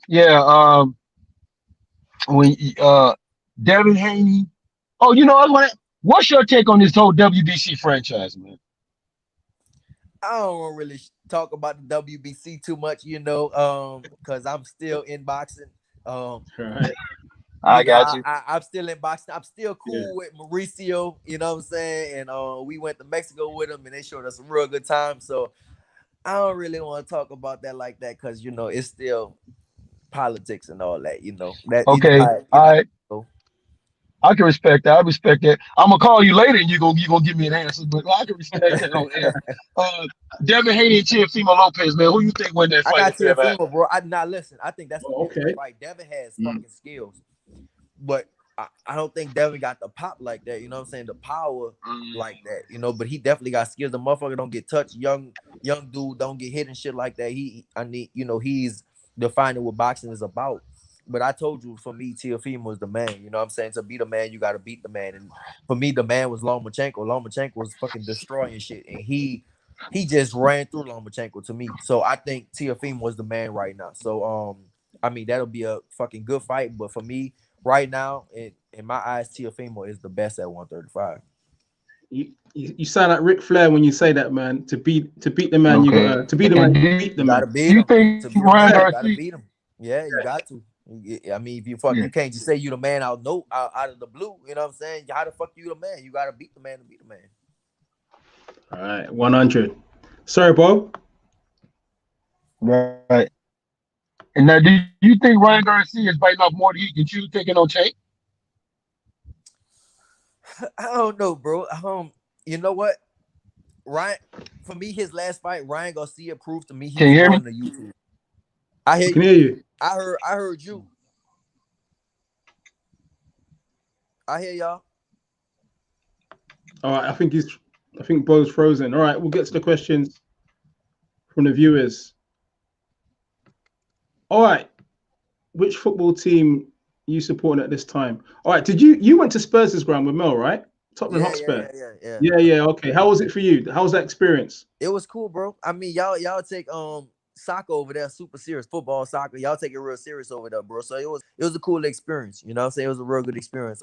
Yeah. When Devin Haney. Oh, you know, what's your take on this whole WBC franchise, man? I don't really talk about the WBC too much, you know, because I'm still in boxing. Right. I got you. I'm still in boxing. I'm still cool with Mauricio, you know what I'm saying? And we went to Mexico with him, and they showed us a real good time. So I don't really want to talk about that like that, because, you know, it's still politics and all that, you know. That, okay, you know, all right. I can respect that. I respect that. I'm gonna call you later, and you're gonna give me an answer, but I can respect that on air. Devin Haney and Teofimo Lopez, man. Who you think win that fight? I got Teofimo, bro. Listen. I think that's a okay. fight. Devin has fucking skills, but I don't think Devin got the pop like that. You know what I'm saying? The power like that. You know, but he definitely got skills. The motherfucker don't get touched. Young dude don't get hit and shit like that. He's defining what boxing is about. But I told you, for me, Teofimo was the man. You know what I'm saying? To be the man, you got to beat the man. And for me, the man was Lomachenko. Lomachenko was fucking destroying shit. And he just ran through Lomachenko to me. So I think Teofimo was the man right now. So, I mean, that'll be a fucking good fight. But for me, right now, in my eyes, Teofimo is the best at 135. You sound like Ric Flair when you say that, man. To beat the man, you got to beat the man. Beat the You man. gotta beat him. To beat him, you gotta beat him. Yeah, you got to. I mean, if you can't just say you the man out of the blue. You know what I'm saying? How the fuck you the man? You gotta beat the man to beat the man. All right, 100. Sorry, Bob. Right. And now, do you think Ryan Garcia is biting off more than he can chew, taking on Tank? I don't know, bro. You know what? Ryan, for me, his last fight, Ryan Garcia proved to me he was more than a YouTube. I can hear you. I heard you. I hear y'all. All right, I think Bo's frozen. All right, we'll get to the questions from the viewers. All right, which football team are you supporting at this time? All right, you went to Spurs' ground with Mel, right? Tottenham Hotspur. Yeah. Okay, how was it for you? How was that experience? It was cool, bro. I mean, y'all take soccer over there super serious, football, soccer. Y'all take it real serious over there, bro. So it was a cool experience. You know what I'm saying? It was a real good experience.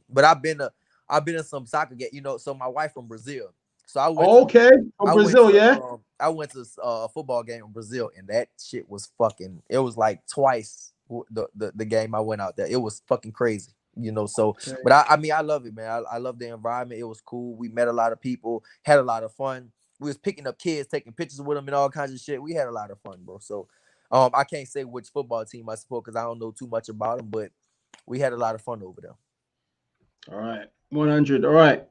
But I've been to some soccer game. You know, so my wife from Brazil. So I went from Brazil, yeah. I went to a football game in Brazil, and that shit was fucking. It was like twice the game I went out there. It was fucking crazy, you know. So, but I mean, I love it, man. I love the environment. It was cool. We met a lot of people, had a lot of fun. We was picking up kids, taking pictures with them, and all kinds of shit. We had a lot of fun, bro. So, I can't say which football team I support because I don't know too much about them, but we had a lot of fun over there. All right, 100. All right.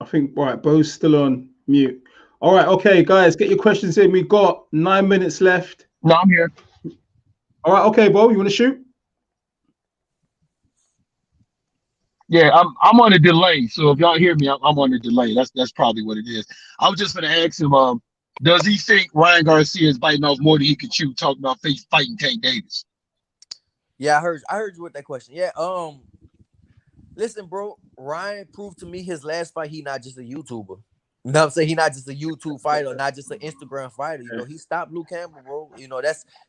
I think, all right, Bo's still on mute. All right, okay, guys, get your questions in. We got 9 minutes left. No, I'm here. All right, okay, Bo, you want to shoot? Yeah, I'm on a delay. So if y'all hear me, I'm on a delay. That's probably what it is. I was just going to ask him, does he think Ryan Garcia is biting off more than he could chew, talking about fighting Tank Davis? Yeah, I heard you with that question. Yeah, listen, bro, Ryan proved to me his last fight he not just a YouTuber. You know what I'm saying? He not just a YouTube fighter, not just an Instagram fighter. You know, he stopped Luke Campbell, bro. You know,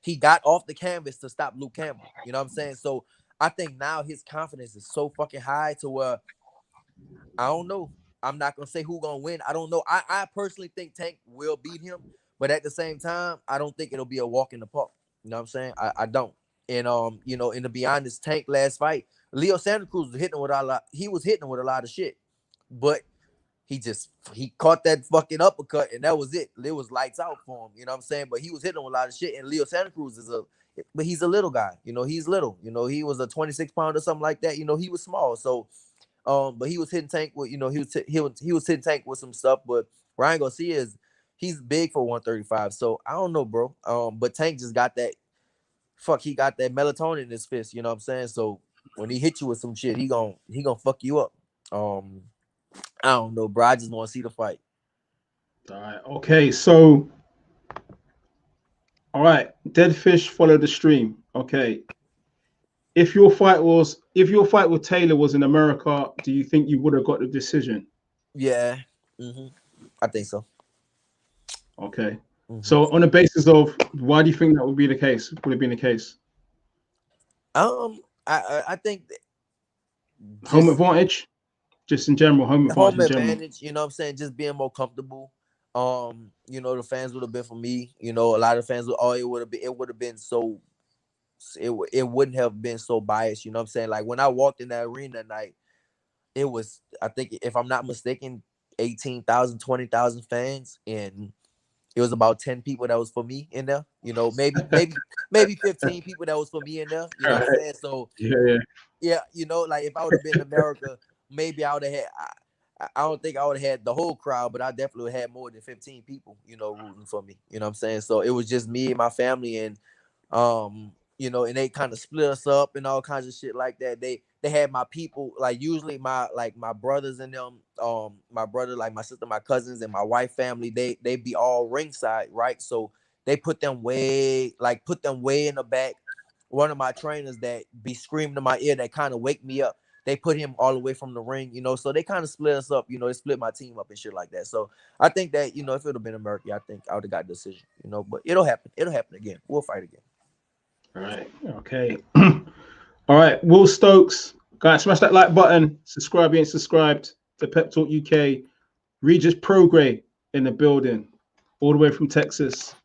he got off the canvas to stop Luke Campbell. You know what I'm saying? So I think now his confidence is so fucking high to where I don't know. I'm not gonna say who gonna win. I don't know. I personally think Tank will beat him, but at the same time, I don't think it'll be a walk in the park. You know what I'm saying? I don't. And you know, and to be honest, Tank last fight, Leo Santa Cruz was hitting with a lot. He was hitting with a lot of shit, but he caught that fucking uppercut, and that was it. It was lights out for him. You know what I'm saying? But he was hitting with a lot of shit. And Leo Santa Cruz but he's a little guy. You know, he's little. You know, he was a 26 pounder or something like that. You know, he was small. So, but he was hitting Tank with, you know, he was hitting Tank with some stuff. But Ryan Garcia he's big for 135. So I don't know, bro. But Tank just got that. He got that melatonin in his fist. You know what I'm saying? So when he hit you with some shit, he gonna fuck you up. I don't know, bro. I just want to see the fight. All right. Okay. So, all right. Dead fish follow the stream. Okay. If your fight with Taylor was in America, do you think you would have got the decision? Yeah. I think so. Okay. So on the basis of why do you think that would be the case? Would have been the case? I think home advantage, just in general, home advantage. You know what I'm saying? Just being more comfortable. You know, the fans would have been for me. You know, a lot of fans it would have been so. It wouldn't have been so biased. You know what I'm saying? Like when I walked in that arena that night, it was, I think, if I'm not mistaken, 18,000, 20,000 fans, and it was about 10 people that was for me in there. You know, maybe 15 people that was for me in there. You know what I'm saying? So yeah. You know, like if I would have been in America, maybe I would have had. I don't think I would have had the whole crowd, but I definitely would have had more than 15 people, you know, rooting for me. You know what I'm saying? So it was just me and my family, and you know, and they kind of split us up and all kinds of shit like that. They they had my people, like usually my brothers and them, my brother, like my sister, my cousins, and my wife family, they be all ringside, right? So they put them way in the back. One of my trainers that be screaming in my ear that kind of wake me up, they put him all the way from the ring, you know. So they kind of split us up, you know. They split my team up and shit like that. So I think that, you know, if it would have been America, I think I would have got the decision, you know. But it'll happen. It'll happen again. We'll fight again. All right. Okay. All right. Will Stokes, guys, smash that like button. Subscribe if you ain't subscribed to Pep Talk UK. Regis Prograis in the building, all the way from Texas.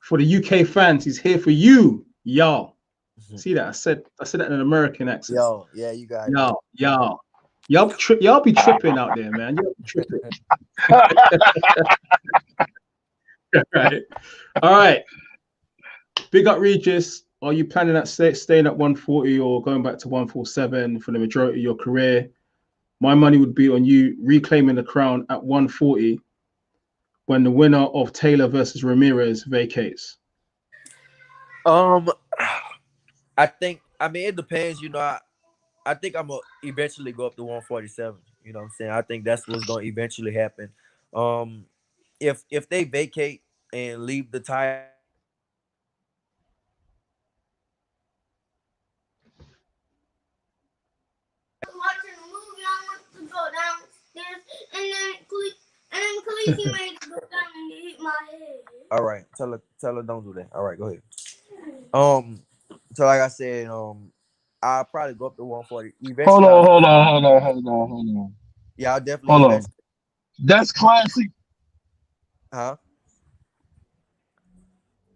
For the UK fans, he's here for you, y'all. See that? I said that in an American accent. Yo, yeah, you got it. Y'all be tripping out there, man. Y'all be tripping. All right. Big up, Regis. Are you planning at staying at 140 or going back to 147 for the majority of your career? My money would be on you reclaiming the crown at 140 when the winner of Taylor versus Ramirez vacates. I think, I mean, it depends, you know. I think I'm gonna eventually go up to 147. You know what I'm saying? I think that's what's gonna eventually happen. If they vacate and leave the title, watching a movie, I want to go downstairs, and then Khaleesi made it go down and hit my head. all right, tell her don't do that. All right, go ahead. So like I said, I'll probably go up to 140. Eventually, Hold on. yeah, I'll definitely Hold on. eventually. That's classic. Huh?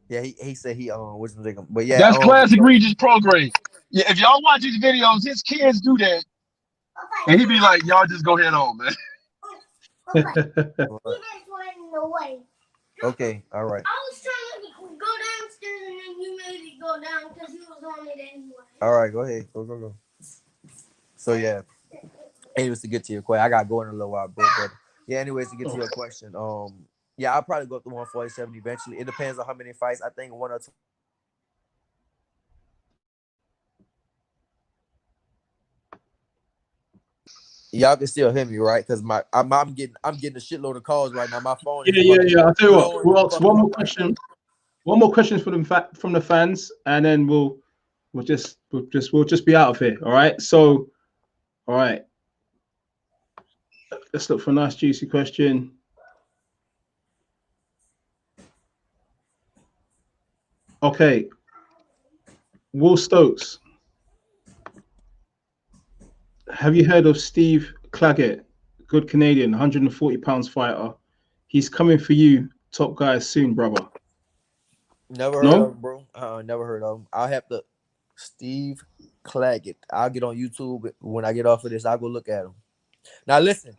Yeah, he said he wasn't thinking, but yeah, That's classic Regis Prograis. Yeah, if y'all watch his videos, his kids do that, and he be like, "Y'all just go head on, man." Okay. He just went away. Okay, all right. I was trying to go downstairs, and then you made it go down because he was on it anyway. All right, go ahead. Go. So yeah, anyways, to get to your question, I got going in a little while, bro. But yeah, anyways, to get to your question, yeah, I'll probably go up to 147 eventually. It depends on how many fights. I think one or two. Y'all can still hear me, right? Because I'm getting a shitload of calls right now. My phone is Yeah. I'll tell you what. We'll ask one more right question. now. One more question from the fans, and then we'll just be out of here. All right. So, all right. Let's look for a nice juicy question. Okay. Will Stokes. Have you heard of Steve Claggett? Good Canadian, 140 pounds fighter. He's coming for you, top guys soon, brother. Never heard of him, bro. Never heard of him. I'll have to. Steve Claggett. I'll get on YouTube when I get off of this. I'll go look at him. Now listen,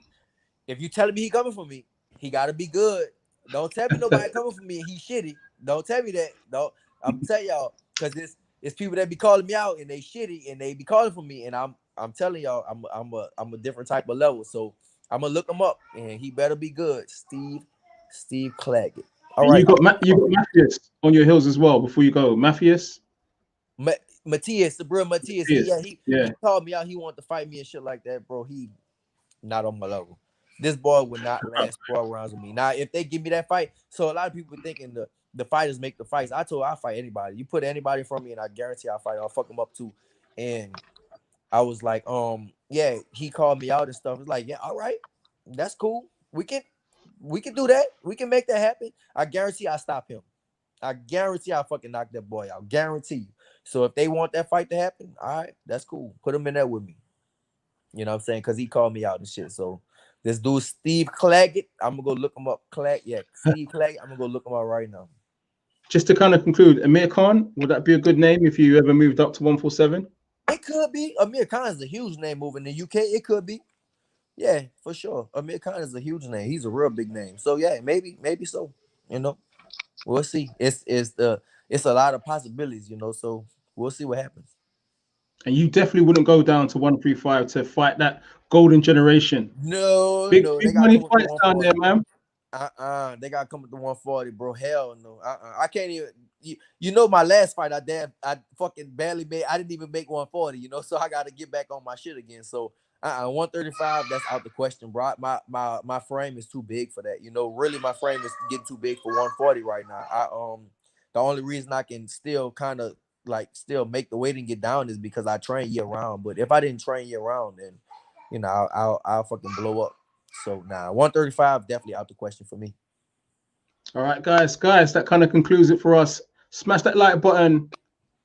if you telling me he coming for me, he gotta be good. Don't tell me nobody coming for me and he shitty. Don't tell me that. Don't. I'm telling y'all, because it's people that be calling me out and they shitty and they be calling for me, and I'm telling y'all, I'm a different type of level. So I'm gonna look him up and he better be good. Steve Claggett. All right. You got Matthias on your heels as well before you go. Matthias? Matthias, the bro Matthias. He called me out. He wanted to fight me and shit like that, bro. He not on my level. This boy would not last 12 rounds with me. Now, if they give me that fight, so a lot of people thinking the fighters make the fights. I told I'll fight anybody. You put anybody from me and I guarantee I'll fight. I'll fuck them up too. And I was like, yeah, he called me out and stuff. It's like, yeah, all right, that's cool. We can do that. We can make that happen. I guarantee I'll stop him. I guarantee I'll fucking knock that boy out. Guarantee you. So if they want that fight to happen, all right, that's cool. Put him in there with me. You know what I'm saying? Because he called me out and shit. So this dude, Steve Claggett, I'm going to go look him up. Steve Claggett, I'm going to go look him up right now. Just to kind of conclude, Amir Khan, would that be a good name if you ever moved up to 147? It could be. Amir Khan is a huge name moving in the UK. It could be. Yeah, for sure. Amir Khan is a huge name. He's a real big name. So yeah, maybe so. You know, we'll see. It's a lot of possibilities. You know, so we'll see what happens. And you definitely wouldn't go down to 135 to fight that golden generation. No, big they got money fights down there, man. They gotta come with the 140, bro. Hell no. I can't even. You know, my last fight, I fucking barely made. I didn't even make 140. You know, so I gotta get back on my shit again. So 135, that's out the question, bro. My frame is too big for that. You know, really, my frame is getting too big for 140 right now. The only reason I can still kind of like still make the weight and get down is because I train year round. But if I didn't train year round, then you know I'll fucking blow up. So 135 definitely out the question for me. All right, guys, that kind of concludes it for us. Smash that like button.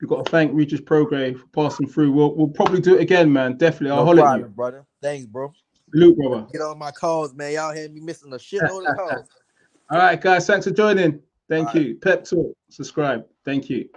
We've got to thank Regis Prograis for passing through. We'll probably do it again, man. Definitely. I'll No holler at problem, you. brother. Thanks, bro. Salute, brother. Get on my calls, man. Y'all had me missing a shitload of calls. All right, guys. Thanks for joining. Thank All right. you. Pep Talk. Subscribe. Thank you.